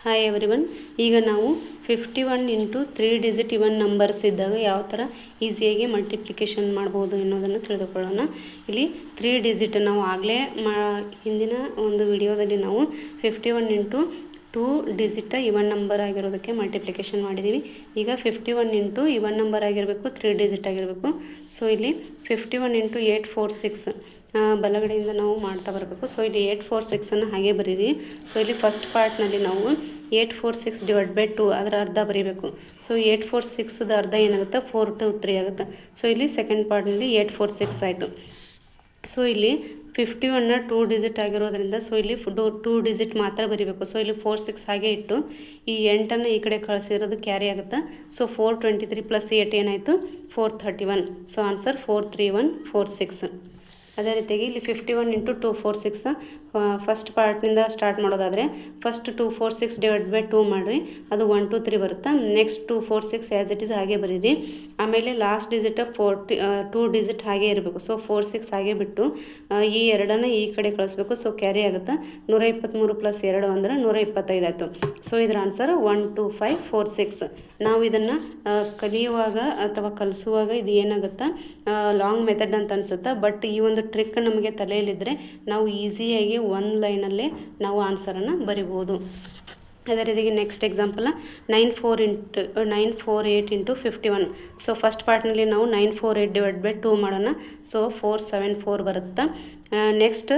Hi everyone. ಈಗ ನಾವು 51 into 3 digit ಇವನ್ numbers ಇದ್ದಾಗ ಯಾವ ಥರ ಈಸಿಯಾಗಿ ಮಲ್ಟಿಪ್ಲಿಕೇಶನ್ ಮಾಡ್ಬೋದು ಅನ್ನೋದನ್ನು ತಿಳಿದುಕೊಳ್ಳೋಣ. ಇಲ್ಲಿ 3 ಡಿಜಿಟ್ ನಾವು ಆಗಲೇ ಹಿಂದಿನ ಒಂದು ವಿಡಿಯೋದಲ್ಲಿ ನಾವು 51 ಇಂಟು 2 ಡಿಜಿಟ್ ಇವನ್ ನಂಬರ್ ಆಗಿರೋದಕ್ಕೆ ಮಲ್ಟಿಪ್ಲಿಕೇಶನ್ ಮಾಡಿದ್ದೀವಿ. ಈಗ 51 ಇಂಟು ಇವನ್ ನಂಬರ್ ಆಗಿರಬೇಕು, 3 ಡಿಜಿಟ್ ಆಗಿರಬೇಕು. ಸೊ ಇಲ್ಲಿ 51 ಇಂಟು 846 ಬಲಗಡೆಯಿಂದ ನಾವು ಮಾಡ್ತಾ ಬರಬೇಕು. ಸೊ ಇಲ್ಲಿ 846 ಹಾಗೆ ಬರೀರಿ. ಸೊ ಇಲ್ಲಿ ಫಸ್ಟ್ ಪಾರ್ಟ್ನಲ್ಲಿ ನಾವು 846 ಡಿವೈಡ್ ಬೈ 2 ಅದರ ಅರ್ಧ ಬರೀಬೇಕು. ಸೊ 846ದ ಅರ್ಧ ಏನಾಗುತ್ತೆ, 4 to 3 ಆಗುತ್ತೆ. ಸೊ ಇಲ್ಲಿ ಸೆಕೆಂಡ್ ಪಾರ್ಟ್ನಲ್ಲಿ 846 ಆಯಿತು. ಸೊ ಇಲ್ಲಿ 51ನ 2 ಡಿಜಿಟ್ ಆಗಿರೋದ್ರಿಂದ ಸೊ ಇಲ್ಲಿ 2 ಡಿಜಿಟ್ ಮಾತ್ರ ಬರೀಬೇಕು. ಸೊ ಇಲ್ಲಿ 46 ಹಾಗೆ ಇಟ್ಟು ಈ 8ಅನ್ನು ಈ ಕಡೆ ಕಳಿಸಿರೋದು ಕ್ಯಾರಿ ಆಗುತ್ತೆ. ಸೊ 423 ಪ್ಲಸ್ 8 ಏನಾಯಿತು, 431. So answer 43146. ಅದೇ ರೀತಿಯಾಗಿ ಇಲ್ಲಿ 51 ಇಂಟು 246 ಫಸ್ಟ್ ಪಾರ್ಟ್ನಿಂದ ಸ್ಟಾರ್ಟ್ ಮಾಡೋದಾದರೆ ಫಸ್ಟ್ 246 ಡಿವೈಡ್ ಬೈ 2 ಮಾಡಿರಿ, ಅದು 1 2 3 ಬರುತ್ತೆ. ನೆಕ್ಸ್ಟ್ 246 ಆ್ಯಸ್ ಇಟ್ ಈಸ್ ಹಾಗೆ ಬರೀರಿ. ಆಮೇಲೆ ಲಾಸ್ಟ್ ಡಿಜಿಟ್ 2 ಡಿಜಿಟ್ ಹಾಗೆ ಇರಬೇಕು. ಸೊ 46 ಹಾಗೆ ಬಿಟ್ಟು ಈ ಎರಡನ್ನು ಈ ಕಡೆ ಕಳಿಸ್ಬೇಕು. ಸೊ ಕ್ಯಾರಿ ಆಗುತ್ತೆ. 123 ಪ್ಲಸ್ 2 ಅಂದರೆ 125 ಆಯಿತು. ಸೊ ಇದರ ಆನ್ಸರ್ 12546. ನಾವು ಇದನ್ನು ಕಲಿಯುವಾಗ ಅಥವಾ ಕಲಿಸುವಾಗ ಇದು ಏನಾಗುತ್ತೆ, ಲಾಂಗ್ ಮೆಥಡ್ ಅಂತ ಅನಿಸುತ್ತೆ. ಬಟ್ ಈ ಒಂದು ಟ್ರಿಕ್ ನಮಗೆ ತಲೆಯಲ್ಲಿದ್ದರೆ ನಾವು ಈಸಿಯಾಗಿ ಒಂದು ಲೈನಲ್ಲೇ ನಾವು ಆನ್ಸರನ್ನು ಬರಿಬೋದು. ಅದೇ ರೀತಿಯಾಗಿ next example 948 into 51. So first ಪಾರ್ಟ್ನಲ್ಲಿ ನಾವು 948 ಡಿವೈಡ್ ಬೈ 2 ಮಾಡೋಣ. ಸೊ 474 ಬರುತ್ತೆ. ನೆಕ್ಸ್ಟ್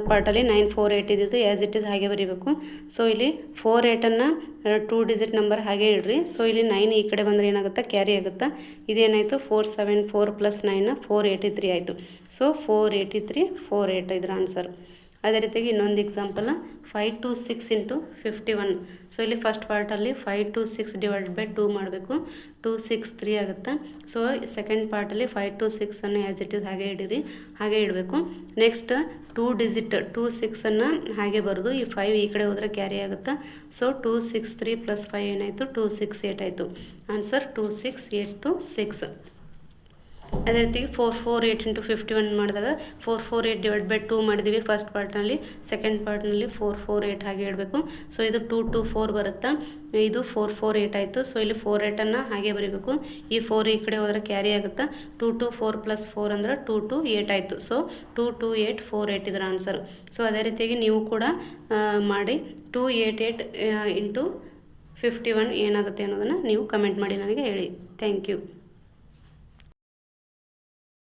ಪಾರ್ಟಲ್ಲಿ 948 ಇದ್ದಿದ್ದು ಆ್ಯಸ್ ಇಟ್ ಈಸ್ ಹಾಗೆ ಬರೀಬೇಕು. ಸೊ ಇಲ್ಲಿ 48ಅನ್ನು 2 ಡಿಜಿಟ್ ನಂಬರ್ ಹಾಗೆ ಇಡ್ರಿ. ಸೊ ಇಲ್ಲಿ 9 ಈ ಕಡೆ ಬಂದರೆ ಏನಾಗುತ್ತೆ, ಕ್ಯಾರಿ ಆಗುತ್ತೆ. ಇದೇನಾಯಿತು, 474 ಪ್ಲಸ್ 9 483 ಆಯಿತು. ಸೊ 483 48 ಇದರ ಆನ್ಸರ್. ಅದೇ ರೀತಿಯಾಗಿ ಇನ್ನೊಂದು ಎಕ್ಸಾಂಪಲ್ 526 ಇಂಟು 51. ಸೊ ಇಲ್ಲಿ ಫಸ್ಟ್ ಪಾರ್ಟಲ್ಲಿ 526 ಡಿವೈಡ್ ಬೈ 2 ಮಾಡಬೇಕು. 263 ಆಗುತ್ತೆ. ಸೊ ಸೆಕೆಂಡ್ ಪಾರ್ಟಲ್ಲಿ 526ಅನ್ನು ಆ್ಯಸ್ ಇಟ್ ಈಸ್ ಹಾಗೆ ಇಡಿರಿ, ಹಾಗೆ ಇಡಬೇಕು. ನೆಕ್ಸ್ಟ್ 2 ಡಿಜಿಟ್ 26ಅನ್ನು ಹಾಗೆ ಬರೆದು ಈ 5 ಈ ಕಡೆ ಹೋದರೆ ಕ್ಯಾರಿ ಆಗುತ್ತೆ. ಸೊ 263 ಪ್ಲಸ್ 5 ಏನಾಯಿತು, 268 ಆಯಿತು. ಆನ್ಸರ್ 2686. ಅದೇ ರೀತಿ 448 ಇಂಟು 51 ಮಾಡಿದಾಗ 448 ಡಿವೈಡ್ ಬೈ 2 ಮಾಡಿದ್ದೀವಿ ಫಸ್ಟ್ ಪಾರ್ಟ್ನಲ್ಲಿ. ಸೆಕೆಂಡ್ ಪಾರ್ಟ್ನಲ್ಲಿ 448 ಹಾಗೆ ಇಡಬೇಕು. ಸೊ ಇದು 224 ಬರುತ್ತೆ. ಇದು 448 ಆಯಿತು. ಸೊ ಇಲ್ಲಿ 48ಅನ್ನು ಹಾಗೆ ಬರೀಬೇಕು. ಈ 4 ಈ ಕಡೆ ಹೋದರೆ ಕ್ಯಾರಿ ಆಗುತ್ತೆ. 224 ಪ್ಲಸ್ 4 ಅಂದರೆ 228 ಆಯಿತು. ಸೊ 22848 ಇದರ ಆನ್ಸರ್. ಸೊ ಅದೇ ರೀತಿಯಾಗಿ ನೀವು ಕೂಡ ಮಾಡಿ 288 ಇಂಟು 51 ಏನಾಗುತ್ತೆ ಅನ್ನೋದನ್ನು ನೀವು ಕಮೆಂಟ್ ಮಾಡಿ ನನಗೆ ಹೇಳಿ. Thank you.